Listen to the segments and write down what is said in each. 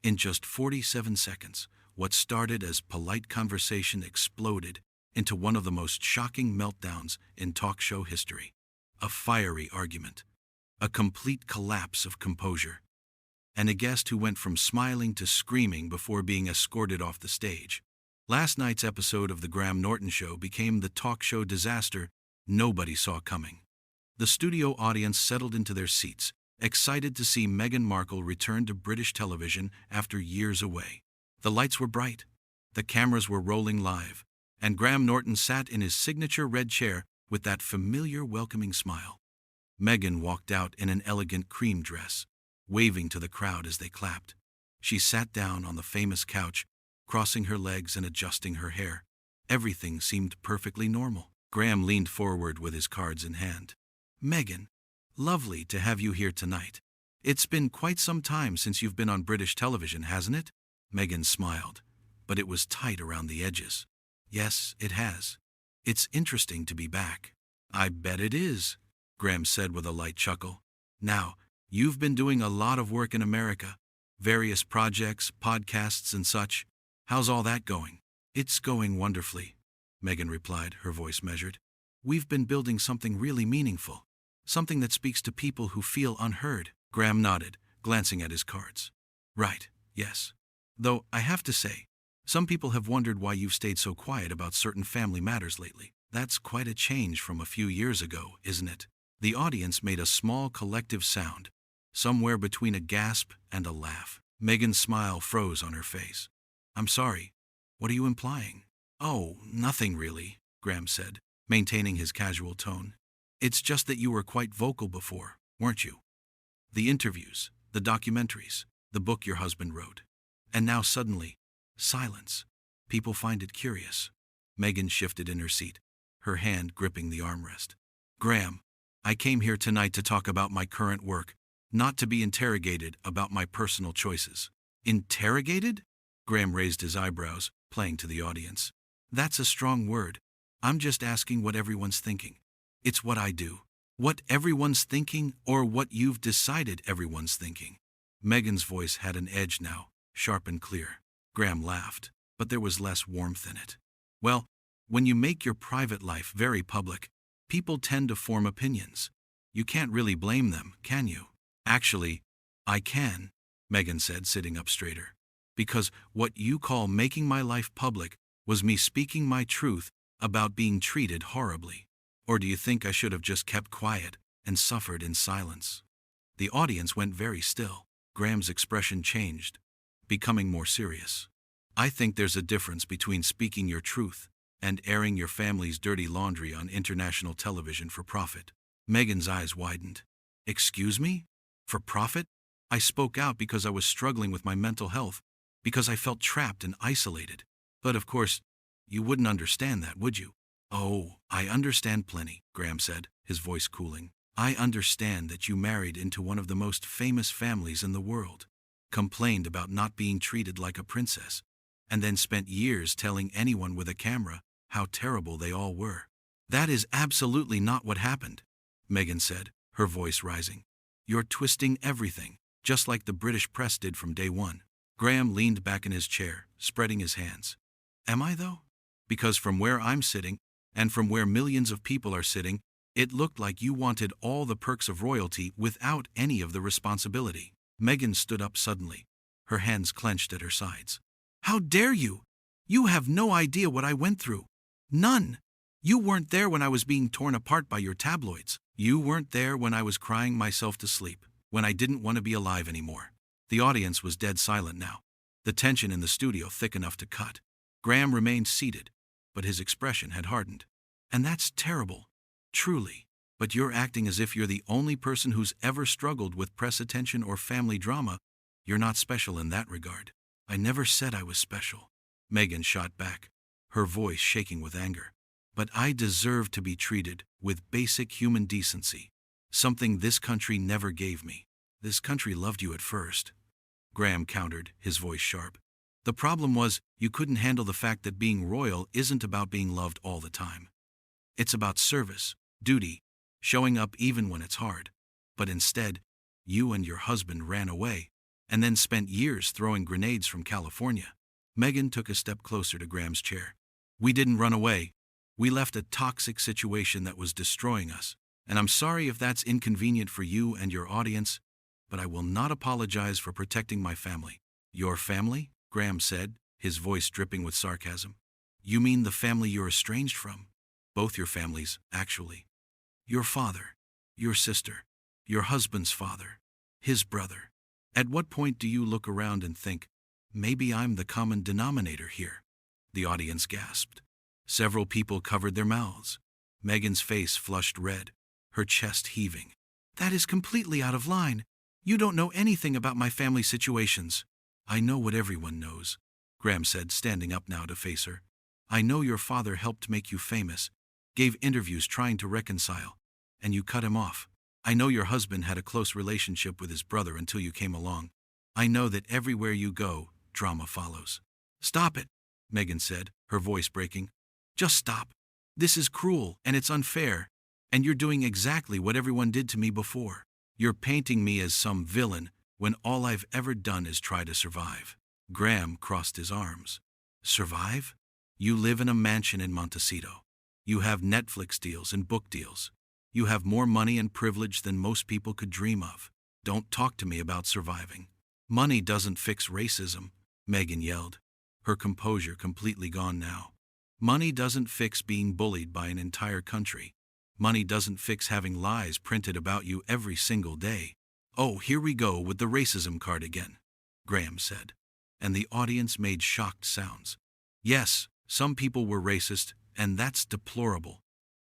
In just 47 seconds, what started as polite conversation exploded into one of the most shocking meltdowns in talk show history. A fiery argument, a complete collapse of composure, and a guest who went from smiling to screaming before being escorted off the stage. Last night's episode of The Graham Norton Show became the talk show disaster nobody saw coming. The studio audience settled into their seats, excited to see Meghan Markle return to British television after years away. The lights were bright, the cameras were rolling live, and Graham Norton sat in his signature red chair with that familiar welcoming smile. Meghan walked out in an elegant cream dress, waving to the crowd as they clapped. She sat down on the famous couch, crossing her legs and adjusting her hair. Everything seemed perfectly normal. Graham leaned forward with his cards in hand. "Meghan, lovely to have you here tonight. It's been quite some time since you've been on British television, hasn't it?" Meghan smiled, but it was tight around the edges. "Yes, it has. It's interesting to be back." "I bet it is," Graham said with a light chuckle. "Now, you've been doing a lot of work in America, various projects, podcasts and such. How's all that going?" "It's going wonderfully," Meghan replied, her voice measured. "We've been building something really meaningful, something that speaks to people who feel unheard." Graham nodded, glancing at his cards. "Right, yes. Though, I have to say, some people have wondered why you've stayed so quiet about certain family matters lately. That's quite a change from a few years ago, isn't it?" The audience made a small collective sound, somewhere between a gasp and a laugh. Meghan's smile froze on her face. "I'm sorry. What are you implying?" "Oh, nothing really," Graham said, maintaining his casual tone. "It's just that you were quite vocal before, weren't you? The interviews, the documentaries, the book your husband wrote. And now suddenly, silence. People find it curious." Meghan shifted in her seat, her hand gripping the armrest. "Graham, I came here tonight to talk about my current work, not to be interrogated about my personal choices." "Interrogated?" Graham raised his eyebrows, playing to the audience. "That's a strong word. I'm just asking what everyone's thinking. It's what I do. What everyone's thinking, or what you've decided everyone's thinking." Meghan's voice had an edge now, sharp and clear. Graham laughed, but there was less warmth in it. "Well, when you make your private life very public, people tend to form opinions. You can't really blame them, can you?" "Actually, I can," Meghan said, sitting up straighter. "Because what you call making my life public was me speaking my truth about being treated horribly. Or do you think I should have just kept quiet and suffered in silence?" The audience went very still. Graham's expression changed, becoming more serious. "I think there's a difference between speaking your truth and airing your family's dirty laundry on international television for profit." Meghan's eyes widened. "Excuse me? For profit? I spoke out because I was struggling with my mental health, because I felt trapped and isolated. But of course, you wouldn't understand that, would you?" "Oh, I understand plenty," Graham said, his voice cooling. "I understand that you married into one of the most famous families in the world, complained about not being treated like a princess, and then spent years telling anyone with a camera how terrible they all were." "That is absolutely not what happened," Meghan said, her voice rising. "You're twisting everything, just like the British press did from day one." Graham leaned back in his chair, spreading his hands. "Am I, though? Because from where I'm sitting, and from where millions of people are sitting, it looked like you wanted all the perks of royalty without any of the responsibility." Meghan stood up suddenly, her hands clenched at her sides. "How dare you? You have no idea what I went through. None. You weren't there when I was being torn apart by your tabloids. You weren't there when I was crying myself to sleep, when I didn't want to be alive anymore." The audience was dead silent now, the tension in the studio thick enough to cut. Graham remained seated, but his expression had hardened. "And that's terrible, truly. But you're acting as if you're the only person who's ever struggled with press attention or family drama. You're not special in that regard." "I never said I was special," Meghan shot back, her voice shaking with anger. "But I deserve to be treated with basic human decency, something this country never gave me." "This country loved you at first," Graham countered, his voice sharp. "The problem was you couldn't handle the fact that being royal isn't about being loved all the time. It's about service, duty, showing up even when it's hard. But instead, you and your husband ran away, and then spent years throwing grenades from California. Meghan took a step closer to Graham's chair. We didn't run away. We left a toxic situation that was destroying us. And I'm sorry if that's inconvenient for you and your audience, but I will not apologize for protecting my family. Your family? Graham said, his voice dripping with sarcasm. You mean the family you're estranged from? Both your families, actually. Your father, your sister, your husband's father, his brother. At what point do you look around and think, maybe I'm the common denominator here? The audience gasped. Several people covered their mouths. Meghan's face flushed red, her chest heaving. That is completely out of line. You don't know anything about my family situations. I know what everyone knows, Graham said, standing up now to face her. I know your father helped make you famous, gave interviews trying to reconcile, and you cut him off. I know your husband had a close relationship with his brother until you came along. I know that everywhere you go, drama follows. Stop it, Meghan said, her voice breaking. Just stop. This is cruel and it's unfair, and you're doing exactly what everyone did to me before. You're painting me as some villain when all I've ever done is try to survive. Graham crossed his arms. Survive? You live in a mansion in Montecito. You have Netflix deals and book deals. You have more money and privilege than most people could dream of. Don't talk to me about surviving. Money doesn't fix racism, Meghan yelled, her composure completely gone now. Money doesn't fix being bullied by an entire country. Money doesn't fix having lies printed about you every single day. Oh, here we go with the racism card again, Graham said, and the audience made shocked sounds. Yes, some people were racist, and that's deplorable.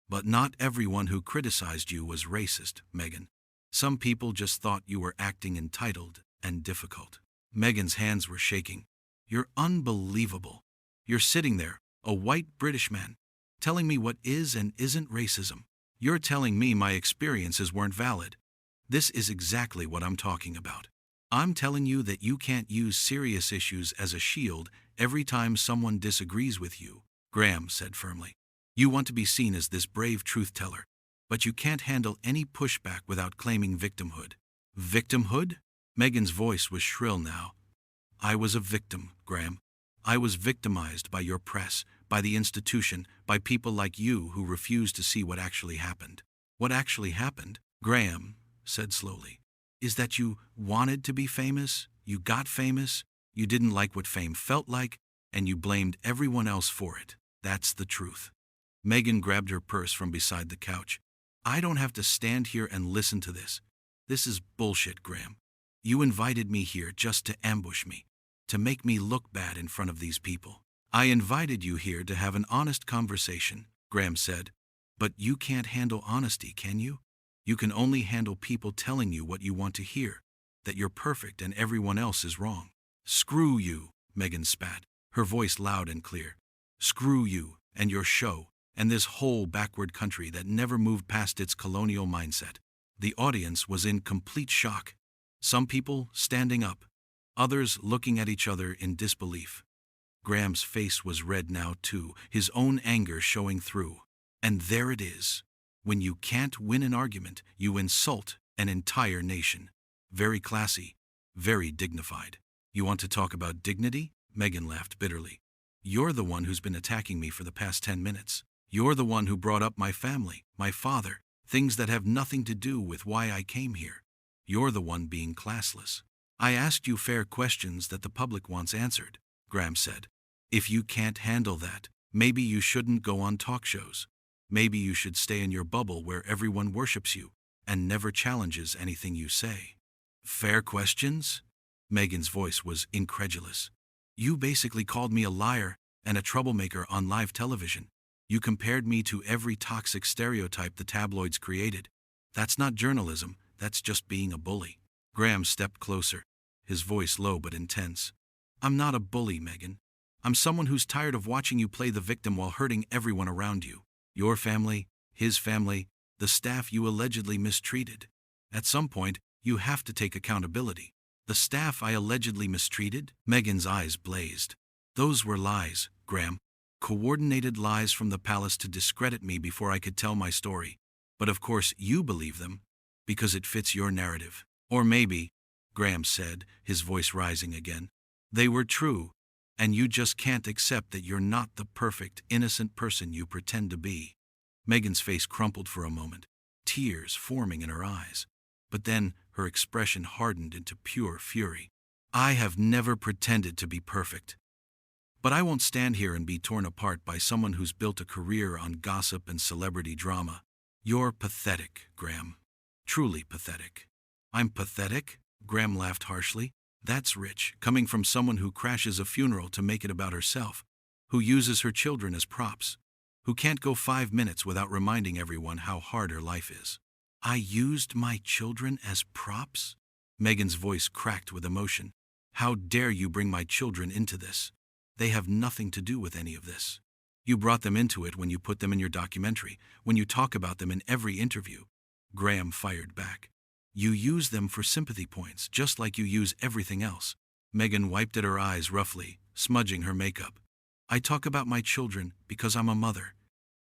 But not everyone who criticized you was racist, Meghan. Some people just thought you were acting entitled and difficult. Meghan's hands were shaking. You're unbelievable. You're sitting there, a white British man, telling me what is and isn't racism. You're telling me my experiences weren't valid. This is exactly what I'm talking about. I'm telling you that you can't use serious issues as a shield every time someone disagrees with you, Graham said firmly. You want to be seen as this brave truth-teller, but you can't handle any pushback without claiming victimhood. Victimhood? Meghan's voice was shrill now. I was a victim, Graham. I was victimized by your press, by the institution, by people like you who refused to see what actually happened. What actually happened, Graham said slowly, is that you wanted to be famous, you got famous, you didn't like what fame felt like, and you blamed everyone else for it. That's the truth. Meghan grabbed her purse from beside the couch. I don't have to stand here and listen to this. This is bullshit, Graham. You invited me here just to ambush me, to make me look bad in front of these people. I invited you here to have an honest conversation, Graham said. But you can't handle honesty, can you? You can only handle people telling you what you want to hear, that you're perfect and everyone else is wrong. Screw you, Meghan spat, her voice loud and clear. Screw you and your show and this whole backward country that never moved past its colonial mindset. The audience was in complete shock. Some people standing up, others looking at each other in disbelief. Graham's face was red now too, his own anger showing through. And there it is. When you can't win an argument, you insult an entire nation. Very classy, very dignified. You want to talk about dignity? Meghan laughed bitterly. You're the one who's been attacking me for the past 10 minutes. You're the one who brought up my family, my father, things that have nothing to do with why I came here. You're the one being classless. I asked you fair questions that the public wants answered, Graham said. If you can't handle that, maybe you shouldn't go on talk shows. Maybe you should stay in your bubble where everyone worships you and never challenges anything you say. Fair questions? Meghan's voice was incredulous. You basically called me a liar and a troublemaker on live television. You compared me to every toxic stereotype the tabloids created. That's not journalism, that's just being a bully. Graham stepped closer, his voice low but intense. I'm not a bully, Meghan. I'm someone who's tired of watching you play the victim while hurting everyone around you. Your family, his family, the staff you allegedly mistreated. At some point, you have to take accountability. The staff I allegedly mistreated? Meghan's eyes blazed. Those were lies, Graham. Coordinated lies from the palace to discredit me before I could tell my story. But of course you believe them, because it fits your narrative. Or maybe Graham said, his voice rising again. They were true, and you just can't accept that you're not the perfect, innocent person you pretend to be. Meghan's face crumpled for a moment, tears forming in her eyes. But then her expression hardened into pure fury. I have never pretended to be perfect. But I won't stand here and be torn apart by someone who's built a career on gossip and celebrity drama. You're pathetic, Graham. Truly pathetic. I'm pathetic? Graham laughed harshly. That's rich, coming from someone who crashes a funeral to make it about herself, who uses her children as props, who can't go 5 minutes without reminding everyone how hard her life is. I used my children as props? Meghan's voice cracked with emotion. How dare you bring my children into this? They have nothing to do with any of this. You brought them into it when you put them in your documentary, when you talk about them in every interview. Graham fired back. You use them for sympathy points, just like you use everything else. Meghan wiped at her eyes roughly, smudging her makeup. I talk about my children because I'm a mother,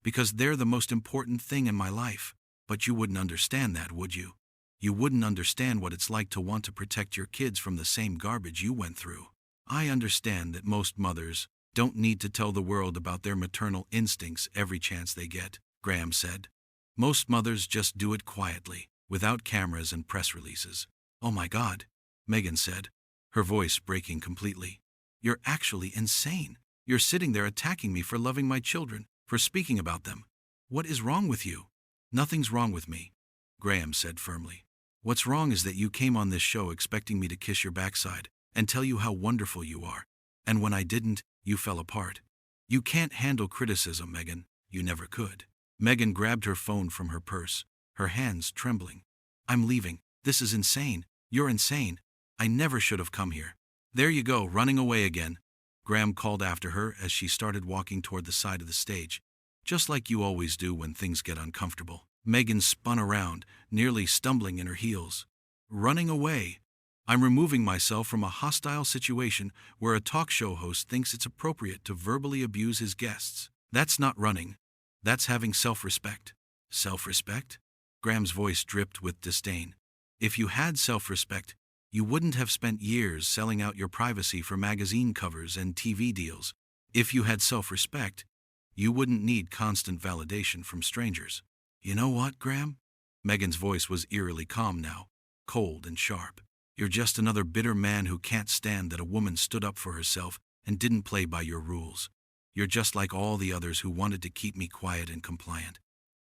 because they're the most important thing in my life. But you wouldn't understand that, would you? You wouldn't understand what it's like to want to protect your kids from the same garbage you went through. I understand that most mothers don't need to tell the world about their maternal instincts every chance they get, Graham said. Most mothers just do it quietly, without cameras and press releases. Oh my God, Meghan said, her voice breaking completely. You're actually insane. You're sitting there attacking me for loving my children, for speaking about them. What is wrong with you? Nothing's wrong with me, Graham said firmly. What's wrong is that you came on this show expecting me to kiss your backside and tell you how wonderful you are. And when I didn't, you fell apart. You can't handle criticism, Meghan. You never could. Meghan grabbed her phone from her purse, her hands trembling. I'm leaving. This is insane. You're insane. I never should have come here. There you go, running away again, Graham called after her as she started walking toward the side of the stage. Just like you always do when things get uncomfortable. Meghan spun around, nearly stumbling in her heels. Running away. I'm removing myself from a hostile situation where a talk show host thinks it's appropriate to verbally abuse his guests. That's not running. That's having self-respect. Self-respect? Graham's voice dripped with disdain. If you had self-respect, you wouldn't have spent years selling out your privacy for magazine covers and TV deals. If you had self-respect, you wouldn't need constant validation from strangers. You know what, Graham? Meghan's voice was eerily calm now, cold and sharp. You're just another bitter man who can't stand that a woman stood up for herself and didn't play by your rules. You're just like all the others who wanted to keep me quiet and compliant.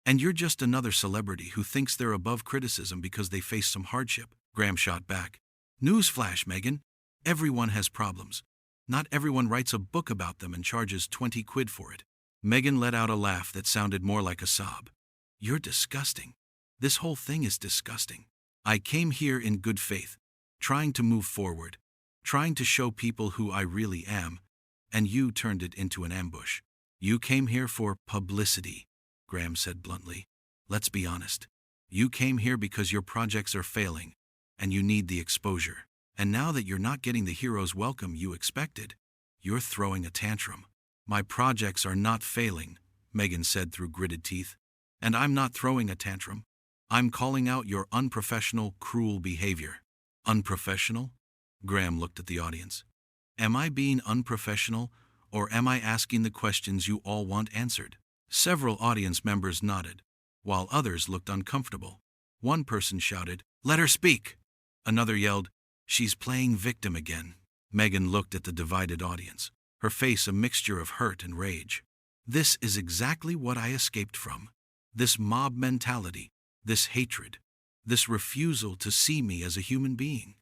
And you're just another celebrity who thinks they're above criticism because they face some hardship, Graham shot back. Newsflash, Meghan. Everyone has problems. Not everyone writes a book about them and charges 20 quid for it. Meghan let out a laugh that sounded more like a sob. You're disgusting. This whole thing is disgusting. I came here in good faith, trying to move forward, trying to show people who I really am, and you turned it into an ambush. You came here for publicity, Graham said bluntly. Let's be honest. You came here because your projects are failing, and you need the exposure. And now that you're not getting the hero's welcome you expected, you're throwing a tantrum. My projects are not failing, Meghan said through gritted teeth. And I'm not throwing a tantrum. I'm calling out your unprofessional, cruel behavior. Unprofessional? Graham looked at the audience. Am I being unprofessional, or am I asking the questions you all want answered? Several audience members nodded, while others looked uncomfortable. One person shouted, "Let her speak!" Another yelled, "She's playing victim again." Meghan looked at the divided audience, her face a mixture of hurt and rage. This is exactly what I escaped from. This mob mentality, this hatred, this refusal to see me as a human being.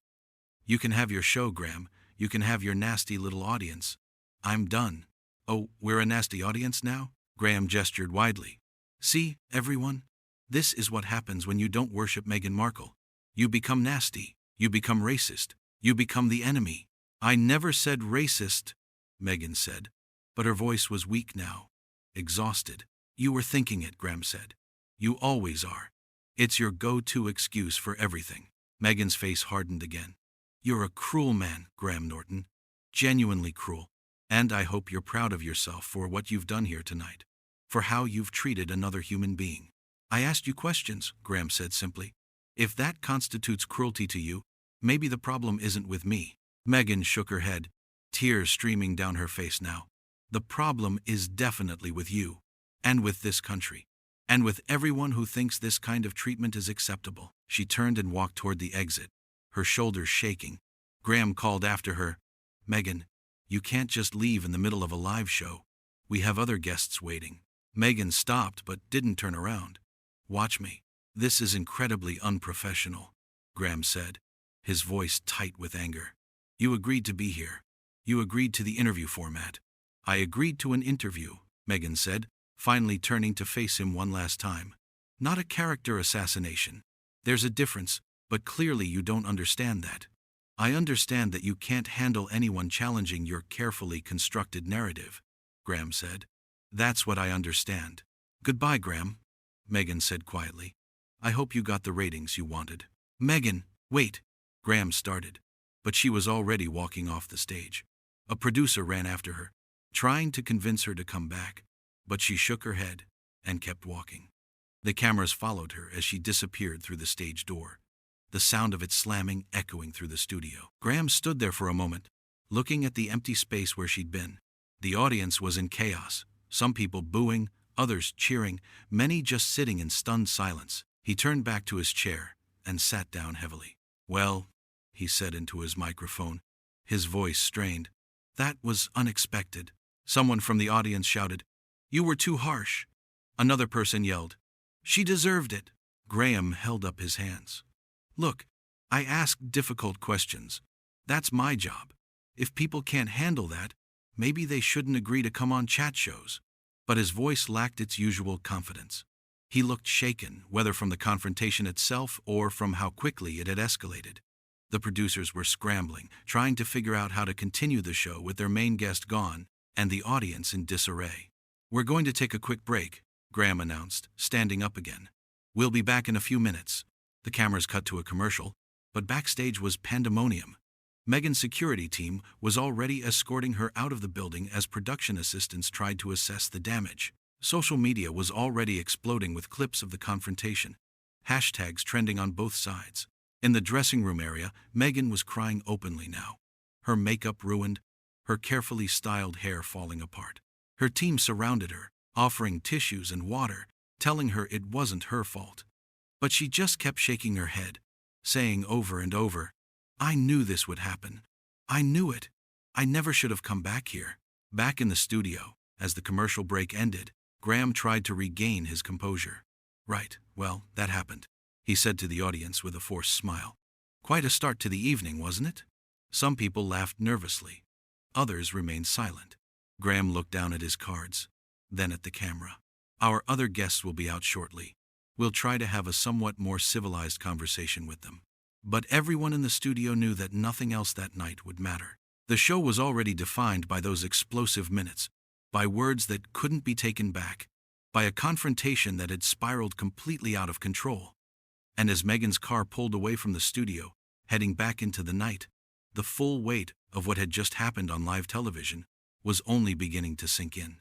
You can have your show, Graham. You can have your nasty little audience. I'm done. Oh, we're a nasty audience now? Graham gestured widely. See, everyone? This is what happens when you don't worship Meghan Markle. You become nasty. You become racist. You become the enemy. I never said racist, Meghan said, but her voice was weak now, exhausted. You were thinking it, Graham said. You always are. It's your go-to excuse for everything. Meghan's face hardened again. You're a cruel man, Graham Norton. Genuinely cruel. And I hope you're proud of yourself for what you've done here tonight. For how you've treated another human being. I asked you questions, Graham said simply. If that constitutes cruelty to you, Maybe the problem isn't with me. Meghan shook her head, tears streaming down her face now. The problem is definitely with you, and with this country, and with everyone who thinks this kind of treatment is acceptable. She turned and walked toward the exit, her shoulders shaking. Graham called after her, "Meghan, you can't just leave in the middle of a live show. We have other guests waiting." Meghan stopped but didn't turn around. "Watch me. This is incredibly unprofessional," Graham said, his voice tight with anger. "You agreed to be here. You agreed to the interview format." "I agreed to an interview," Meghan said, finally turning to face him one last time. "Not a character assassination. There's a difference, but clearly you don't understand that." "I understand that you can't handle anyone challenging your carefully constructed narrative," Graham said. "That's what I understand." "Goodbye, Graham," Meghan said quietly. "I hope you got the ratings you wanted." "Meghan, wait," Graham started, but she was already walking off the stage. A producer ran after her, trying to convince her to come back, but she shook her head and kept walking. The cameras followed her as she disappeared through the stage door, the sound of it slamming echoing through the studio. Graham stood there for a moment, looking at the empty space where she'd been. The audience was in chaos, some people booing, others cheering, many just sitting in stunned silence. He turned back to his chair and sat down heavily. "Well," he said into his microphone, his voice strained, "that was unexpected." Someone from the audience shouted, "You were too harsh." Another person yelled, "She deserved it." Graham held up his hands. "Look, I ask difficult questions. That's my job. If people can't handle that, maybe they shouldn't agree to come on chat shows." But his voice lacked its usual confidence. He looked shaken, whether from the confrontation itself or from how quickly it had escalated. The producers were scrambling, trying to figure out how to continue the show with their main guest gone and the audience in disarray. "We're going to take a quick break," Graham announced, standing up again. "We'll be back in a few minutes." The cameras cut to a commercial, but backstage was pandemonium. Meghan's security team was already escorting her out of the building as production assistants tried to assess the damage. Social media was already exploding with clips of the confrontation, hashtags trending on both sides. In the dressing room area, Meghan was crying openly now, her makeup ruined, her carefully styled hair falling apart. Her team surrounded her, offering tissues and water, telling her it wasn't her fault. But she just kept shaking her head, saying over and over, "I knew this would happen. I knew it. I never should have come back here." Back in the studio, as the commercial break ended, Graham tried to regain his composure. "Right, well, that happened," he said to the audience with a forced smile. "Quite a start to the evening, wasn't it?" Some people laughed nervously. Others remained silent. Graham looked down at his cards, then at the camera. "Our other guests will be out shortly. We'll try to have a somewhat more civilized conversation with them." But everyone in the studio knew that nothing else that night would matter. The show was already defined by those explosive minutes, by words that couldn't be taken back, by a confrontation that had spiraled completely out of control. And as Meghan's car pulled away from the studio, heading back into the night, the full weight of what had just happened on live television was only beginning to sink in.